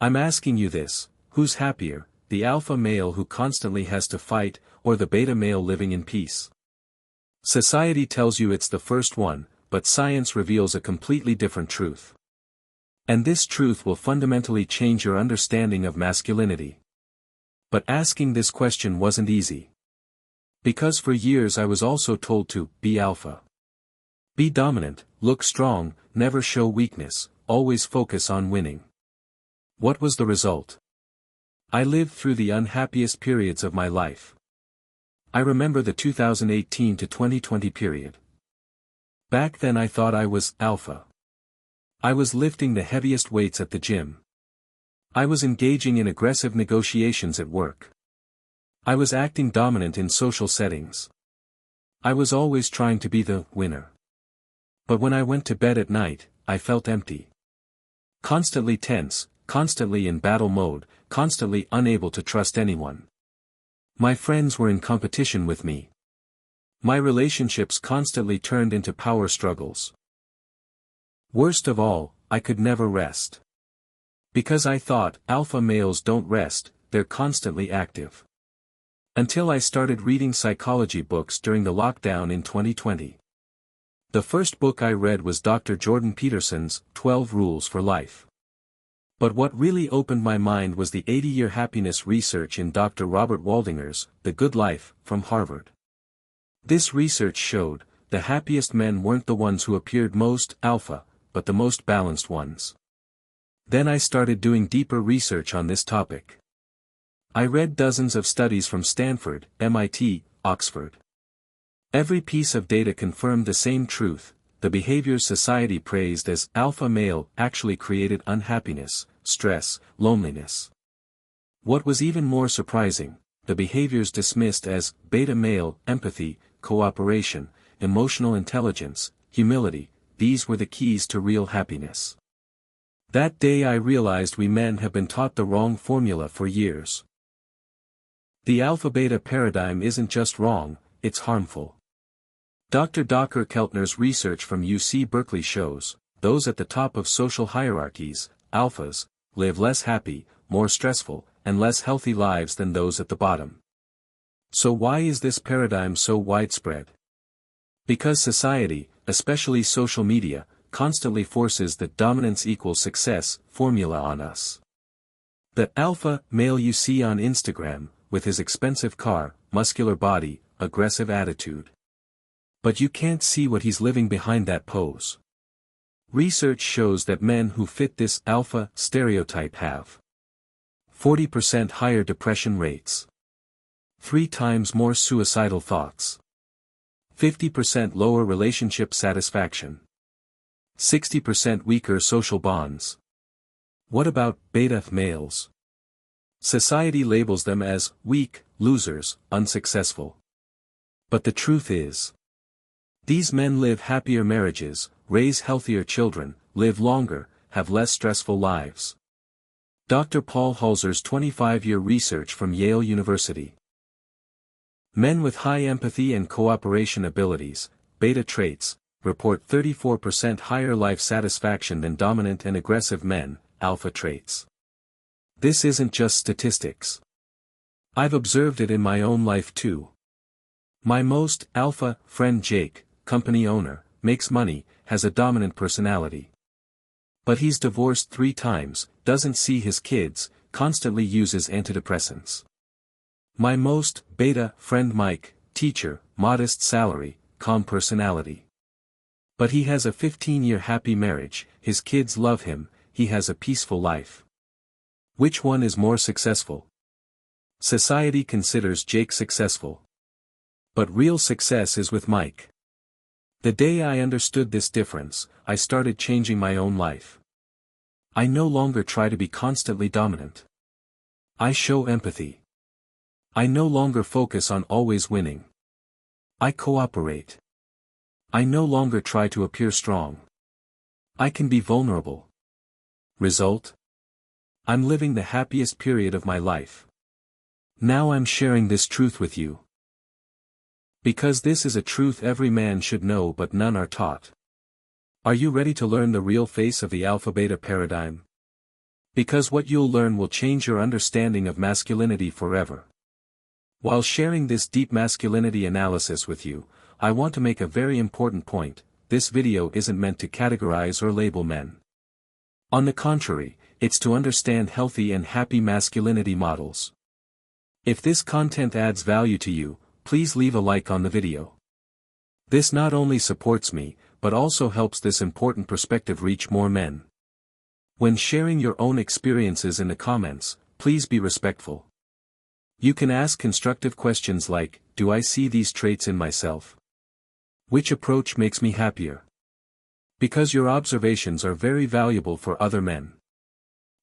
I'm asking you this: who's happier, the alpha male who constantly has to fight, or the beta male living in peace? Society tells you it's the first one, but science reveals a completely different truth. And this truth will fundamentally change your understanding of masculinity. But asking this question wasn't easy. Because for years I was also told to be alpha. Be dominant, look strong, never show weakness, always focus on winning. What was the result? I lived through the unhappiest periods of my life. I remember the 2018 to 2020 period. Back then I thought I was alpha. I was lifting the heaviest weights at the gym. I was engaging in aggressive negotiations at work. I was acting dominant in social settings. I was always trying to be the winner. But when I went to bed at night, I felt empty. Constantly tense, constantly in battle mode, constantly unable to trust anyone. My friends were in competition with me. My relationships constantly turned into power struggles. Worst of all, I could never rest. Because I thought, alpha males don't rest, they're constantly active. Until I started reading psychology books during the lockdown in 2020. The first book I read was Dr. Jordan Peterson's 12 Rules for Life. But what really opened my mind was the 80-year happiness research in Dr. Robert Waldinger's The Good Life, from Harvard. This research showed, the happiest men weren't the ones who appeared most alpha, but the most balanced ones. Then I started doing deeper research on this topic. I read dozens of studies from Stanford, MIT, Oxford. Every piece of data confirmed the same truth: the behaviors society praised as alpha male actually created unhappiness, stress, loneliness. What was even more surprising, the behaviors dismissed as beta male, empathy, cooperation, emotional intelligence, humility, these were the keys to real happiness. That day I realized we men have been taught the wrong formula for years. The alpha-beta paradigm isn't just wrong, it's harmful. Dr. Dacher Keltner's research from UC Berkeley shows, those at the top of social hierarchies, alphas, live less happy, more stressful, and less healthy lives than those at the bottom. So why is this paradigm so widespread? Because society, especially social media, constantly forces the dominance equals success formula on us. The alpha male you see on Instagram, with his expensive car, muscular body, aggressive attitude. But you can't see what he's living behind that pose. Research shows that men who fit this alpha stereotype have 40% higher depression rates, 3 times more suicidal thoughts, 50% lower relationship satisfaction, 60% weaker social bonds. What about beta males? Society labels them as weak, losers, unsuccessful. But the truth is, these men live happier marriages, raise healthier children, live longer, have less stressful lives. Dr. Paul Halser's 25-year research from Yale University. Men with high empathy and cooperation abilities, beta traits, report 34% higher life satisfaction than dominant and aggressive men, alpha traits. This isn't just statistics. I've observed it in my own life too. My most alpha friend Jake, company owner, makes money, has a dominant personality. But he's divorced 3 times, doesn't see his kids, constantly uses antidepressants. My most beta friend Mike, teacher, modest salary, calm personality. But he has a 15-year happy marriage, his kids love him, he has a peaceful life. Which one is more successful? Society considers Jake successful. But real success is with Mike. The day I understood this difference, I started changing my own life. I no longer try to be constantly dominant. I show empathy. I no longer focus on always winning. I cooperate. I no longer try to appear strong. I can be vulnerable. Result? I'm living the happiest period of my life. Now I'm sharing this truth with you. Because this is a truth every man should know but none are taught. Are you ready to learn the real face of the alpha-beta paradigm? Because what you'll learn will change your understanding of masculinity forever. While sharing this deep masculinity analysis with you, I want to make a very important point: this video isn't meant to categorize or label men. On the contrary, it's to understand healthy and happy masculinity models. If this content adds value to you, please leave a like on the video. This not only supports me, but also helps this important perspective reach more men. When sharing your own experiences in the comments, please be respectful. You can ask constructive questions like, do I see these traits in myself? Which approach makes me happier? Because your observations are very valuable for other men.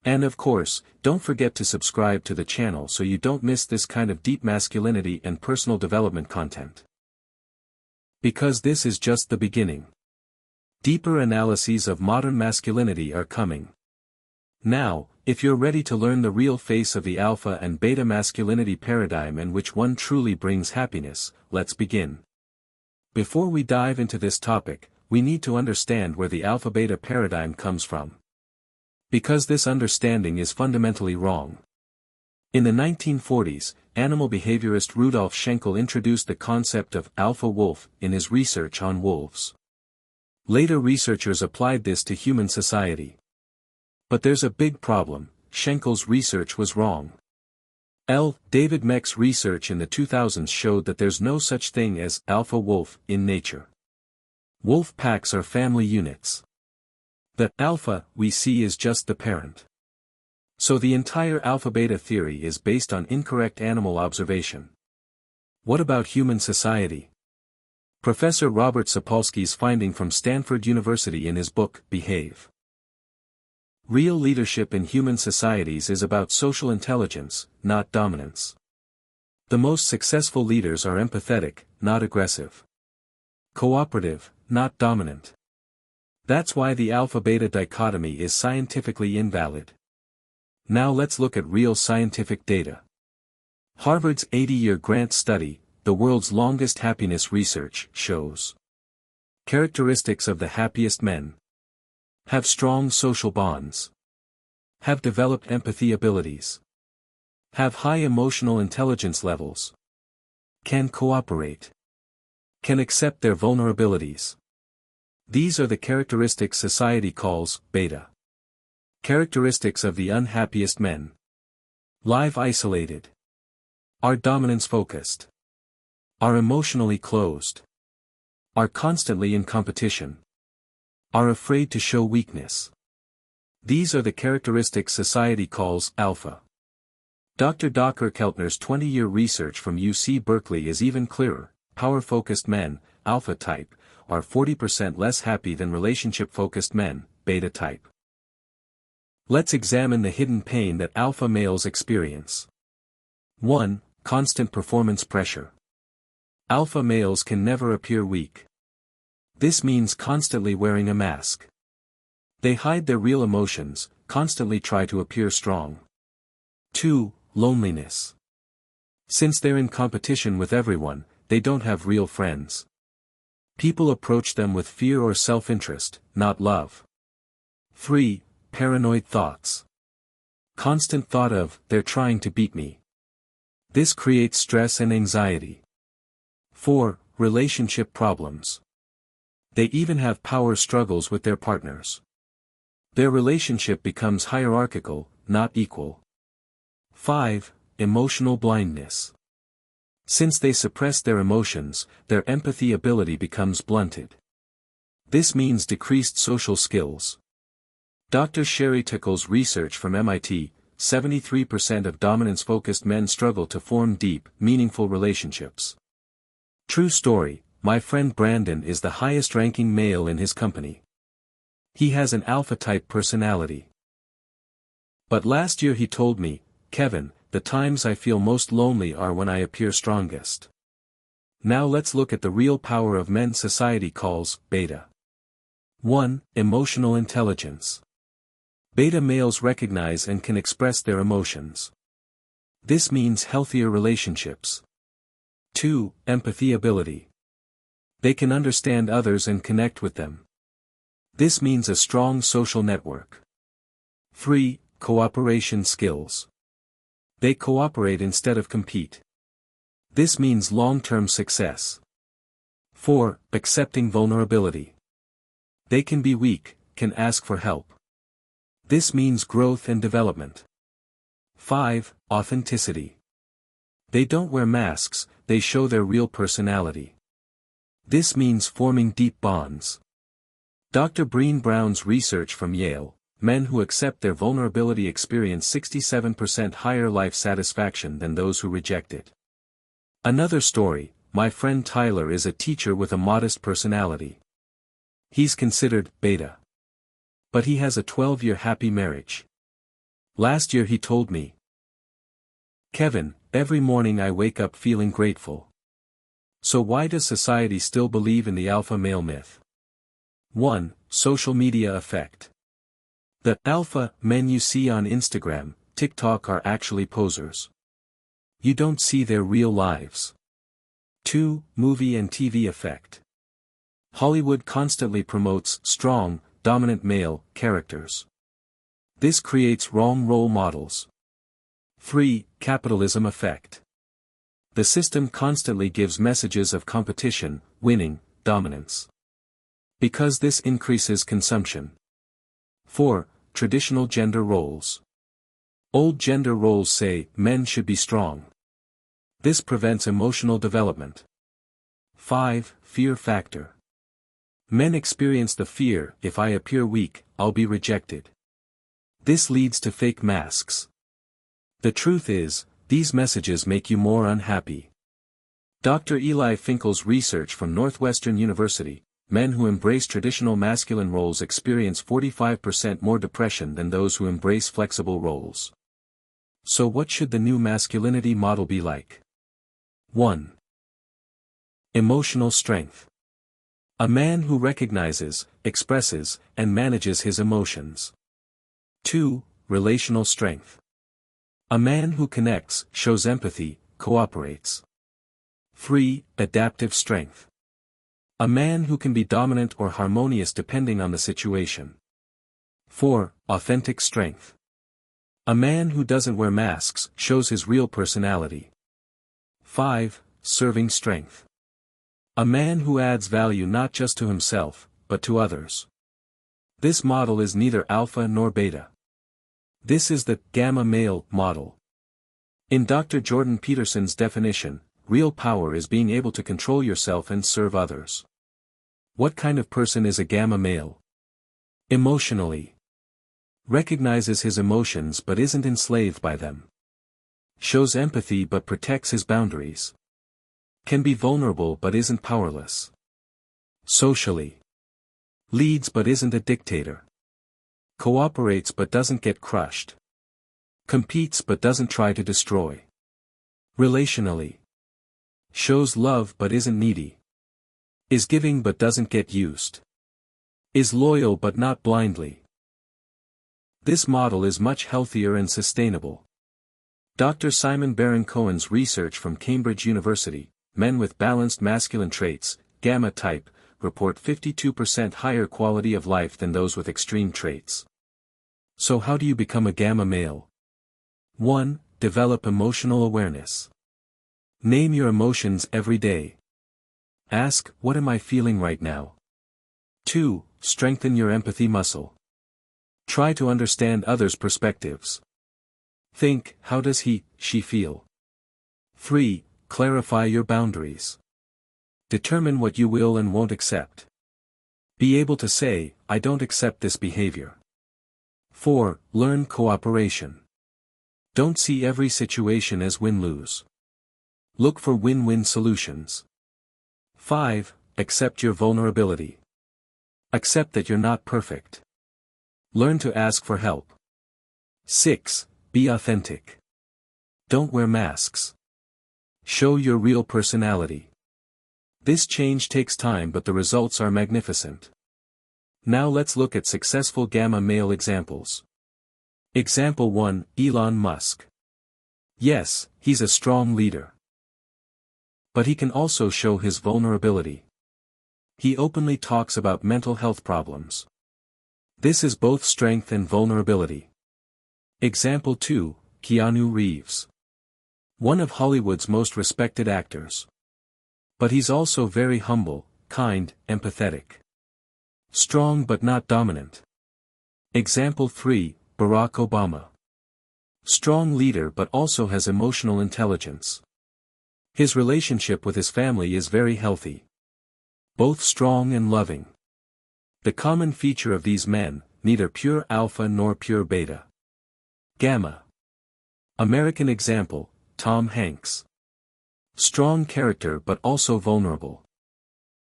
And of course, don't forget to subscribe to the channel so you don't miss this kind of deep masculinity and personal development content. Because this is just the beginning. Deeper analyses of modern masculinity are coming. Now, if you're ready to learn the real face of the alpha and beta masculinity paradigm and which one truly brings happiness, let's begin. Before we dive into this topic, we need to understand where the alpha-beta paradigm comes from. Because this understanding is fundamentally wrong. In the 1940s, animal behaviorist Rudolf Schenkel introduced the concept of alpha wolf in his research on wolves. Later researchers applied this to human society. But there's a big problem: Schenkel's research was wrong. David Meck's research in the 2000s showed that there's no such thing as alpha wolf in nature. Wolf packs are family units. The alpha we see is just the parent. So the entire alpha-beta theory is based on incorrect animal observation. What about human society? Professor Robert Sapolsky's finding from Stanford University in his book, Behave. Real leadership in human societies is about social intelligence, not dominance. The most successful leaders are empathetic, not aggressive. Cooperative, not dominant. That's why the alpha-beta dichotomy is scientifically invalid. Now let's look at real scientific data. Harvard's 80-year grant study, the world's longest happiness research, shows characteristics of the happiest men: have strong social bonds, have developed empathy abilities, have high emotional intelligence levels, can cooperate, can accept their vulnerabilities. These are the characteristics society calls beta. Characteristics of the unhappiest men: live isolated, are dominance focused, are emotionally closed, are constantly in competition, are afraid to show weakness. These are the characteristics society calls alpha. Dr. Dr. Keltner's 20-year research from UC Berkeley is even clearer: power-focused men, alpha type, are 40% less happy than relationship-focused men, beta type. Let's examine the hidden pain that alpha males experience. 1. Constant performance pressure. Alpha males can never appear weak. This means constantly wearing a mask. They hide their real emotions, constantly try to appear strong. 2. Loneliness. Since they're in competition with everyone, they don't have real friends. People approach them with fear or self-interest, not love. 3. Paranoid thoughts. Constant thought of, they're trying to beat me. This creates stress and anxiety. 4. Relationship problems. They even have power struggles with their partners. Their relationship becomes hierarchical, not equal. 5. Emotional blindness. Since they suppress their emotions, their empathy ability becomes blunted. This means decreased social skills. Dr. Sherry Tickle's research from MIT, 73% of dominance-focused men struggle to form deep, meaningful relationships. True story: my friend Brandon is the highest-ranking male in his company. He has an alpha-type personality. But last year he told me, "Kevin, the times I feel most lonely are when I appear strongest." Now let's look at the real power of men society calls beta. 1. Emotional intelligence. Beta males recognize and can express their emotions. This means healthier relationships. 2. Empathy ability. They can understand others and connect with them. This means a strong social network. 3. cooperation skills. They cooperate instead of compete. This means long-term success. 4. Accepting vulnerability. They can be weak, can ask for help. This means growth and development. 5. Authenticity. They don't wear masks, they show their real personality. This means forming deep bonds. Dr. Breen Brown's research from Yale, men who accept their vulnerability experience 67% higher life satisfaction than those who reject it. Another story, my friend Tyler is a teacher with a modest personality. He's considered beta. But he has a 12-year happy marriage. Last year he told me, "Kevin, every morning I wake up feeling grateful." So why does society still believe in the alpha male myth? 1. Social media effect. The alpha men you see on Instagram, TikTok are actually posers. You don't see their real lives. 2. Movie and TV effect. Hollywood constantly promotes strong, dominant male characters. This creates wrong role models. 3. Capitalism effect. The system constantly gives messages of competition, winning, dominance. Because this increases consumption. 4. Traditional gender roles. Old gender roles say men should be strong. This prevents emotional development. 5. Fear factor. Men experience the fear, if I appear weak, I'll be rejected. This leads to fake masks. The truth is, these messages make you more unhappy. Dr. Eli Finkel's research from Northwestern University, men who embrace traditional masculine roles experience 45% more depression than those who embrace flexible roles. So what should the new masculinity model be like? 1. Emotional strength. A man who recognizes, expresses, and manages his emotions. 2. Relational strength. A man who connects, shows empathy, cooperates. 3. Adaptive strength. A man who can be dominant or harmonious depending on the situation. 4. Authentic strength. A man who doesn't wear masks, shows his real personality. 5. Serving strength. A man who adds value not just to himself, but to others. This model is neither alpha nor beta. This is the gamma male model. In Dr. Jordan Peterson's definition, real power is being able to control yourself and serve others. What kind of person is a gamma male? Emotionally. Recognizes his emotions but isn't enslaved by them. Shows empathy but protects his boundaries. Can be vulnerable but isn't powerless. Socially. Leads but isn't a dictator. Cooperates but doesn't get crushed. Competes but doesn't try to destroy. Relationally. Shows love but isn't needy. Is giving but doesn't get used. Is loyal but not blindly. This model is much healthier and sustainable. Dr. Simon Baron-Cohen's research from Cambridge University, men with balanced masculine traits, gamma type, report 52% higher quality of life than those with extreme traits. So how do you become a gamma male? 1. Develop emotional awareness. Name your emotions every day. Ask, what am I feeling right now? 2. Strengthen your empathy muscle. Try to understand others' perspectives. Think, how does he, she feel? 3. Clarify your boundaries. Determine what you will and won't accept. Be able to say, I don't accept this behavior. 4. Learn cooperation. Don't see every situation as win-lose. Look for win-win solutions. 5. Accept your vulnerability. Accept that you're not perfect. Learn to ask for help. 6. Be authentic. Don't wear masks. Show your real personality. This change takes time but the results are magnificent. Now let's look at successful gamma male examples. Example 1, Elon Musk. Yes, he's a strong leader. But he can also show his vulnerability. He openly talks about mental health problems. This is both strength and vulnerability. Example 2, Keanu Reeves. One of Hollywood's most respected actors. But he's also very humble, kind, empathetic. Strong but not dominant. Example 3, Barack Obama. Strong leader but also has emotional intelligence. His relationship with his family is very healthy. Both strong and loving. The common feature of these men, neither pure alpha nor pure beta. Gamma. American example, Tom Hanks. Strong character but also vulnerable.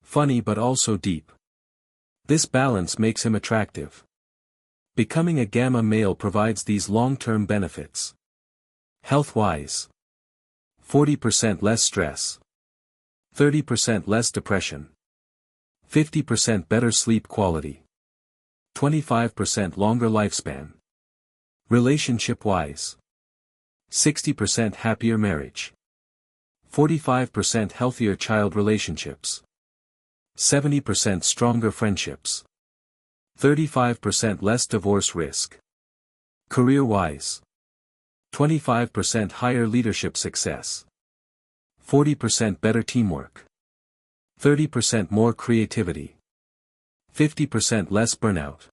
Funny but also deep. This balance makes him attractive. Becoming a gamma male provides these long-term benefits. Health-wise. 40% less stress. 30% less depression. 50% better sleep quality. 25% longer lifespan. Relationship-wise. 60% happier marriage. 45% healthier child relationships. 70% stronger friendships. 35% less divorce risk. Career-wise. 25% higher leadership success. 40% better teamwork. 30% more creativity. 50% less burnout.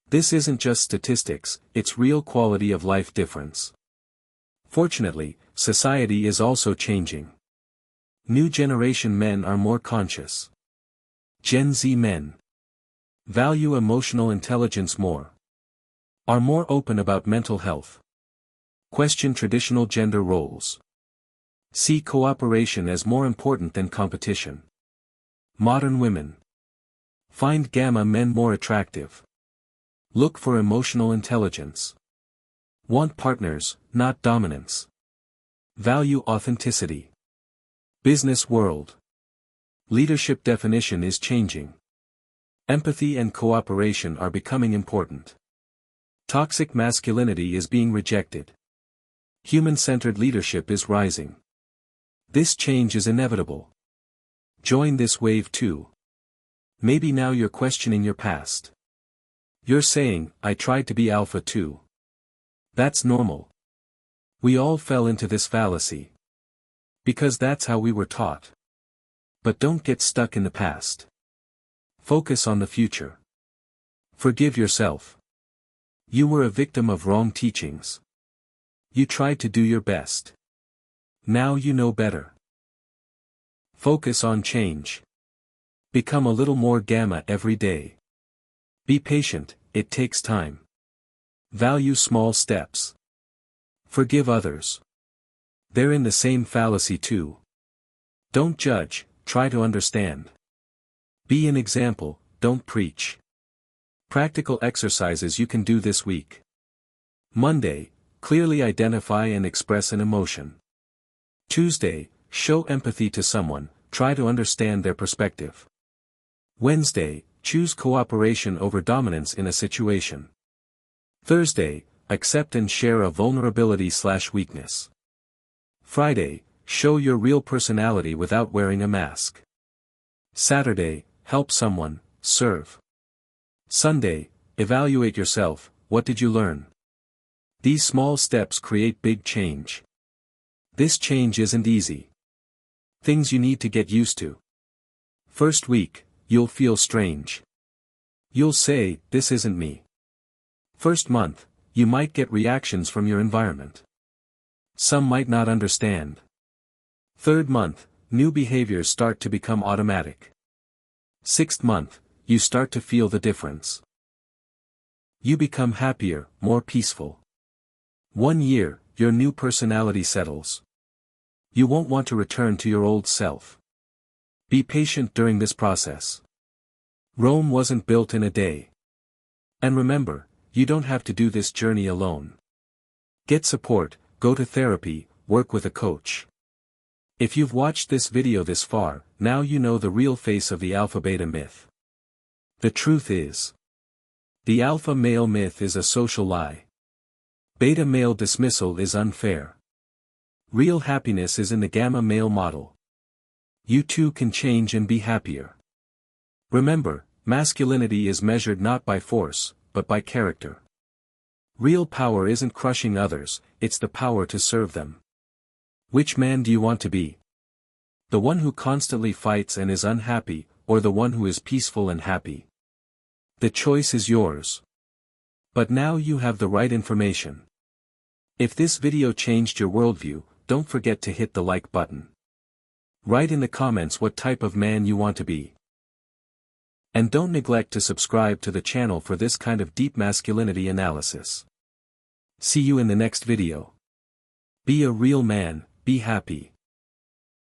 This isn't just statistics, it's real quality of life difference. Fortunately, society is also changing. New generation men are more conscious. Gen Z men value emotional intelligence more. Are more open about mental health. Question traditional gender roles. See cooperation as more important than competition. Modern women find gamma men more attractive. Look for emotional intelligence. Want partners, not dominance. Value authenticity. Business world. Leadership definition is changing. Empathy and cooperation are becoming important. Toxic masculinity is being rejected. Human-centered leadership is rising. This change is inevitable. Join this wave too. Maybe now you're questioning your past. You're saying, I tried to be alpha too. That's normal. We all fell into this fallacy. Because that's how we were taught. But don't get stuck in the past. Focus on the future. Forgive yourself. You were a victim of wrong teachings. You tried to do your best. Now you know better. Focus on change. Become a little more gamma every day. Be patient, it takes time. Value small steps. Forgive others. They're in the same fallacy too. Don't judge, try to understand. Be an example, don't preach. Practical exercises you can do this week. Monday, clearly identify and express an emotion. Tuesday, show empathy to someone, try to understand their perspective. Wednesday, choose cooperation over dominance in a situation. Thursday, accept and share a vulnerability/weakness. Friday, show your real personality without wearing a mask. Saturday, help someone, serve. Sunday, evaluate yourself, what did you learn? These small steps create big change. This change isn't easy. Things you need to get used to. First week, you'll feel strange. You'll say, this isn't me. First month, you might get reactions from your environment. Some might not understand. Third month, new behaviors start to become automatic. Sixth month, you start to feel the difference. You become happier, more peaceful. 1 year, your new personality settles. You won't want to return to your old self. Be patient during this process. Rome wasn't built in a day. And remember, you don't have to do this journey alone. Get support, go to therapy, work with a coach. If you've watched this video this far, now you know the real face of the alpha-beta myth. The truth is, the alpha male myth is a social lie. Beta male dismissal is unfair. Real happiness is in the gamma male model. You too can change and be happier. Remember, masculinity is measured not by force, but by character. Real power isn't crushing others, it's the power to serve them. Which man do you want to be? The one who constantly fights and is unhappy, or the one who is peaceful and happy? The choice is yours. But now you have the right information. If this video changed your worldview, don't forget to hit the like button. Write in the comments what type of man you want to be. And don't neglect to subscribe to the channel for this kind of deep masculinity analysis. See you in the next video. Be a real man, be happy.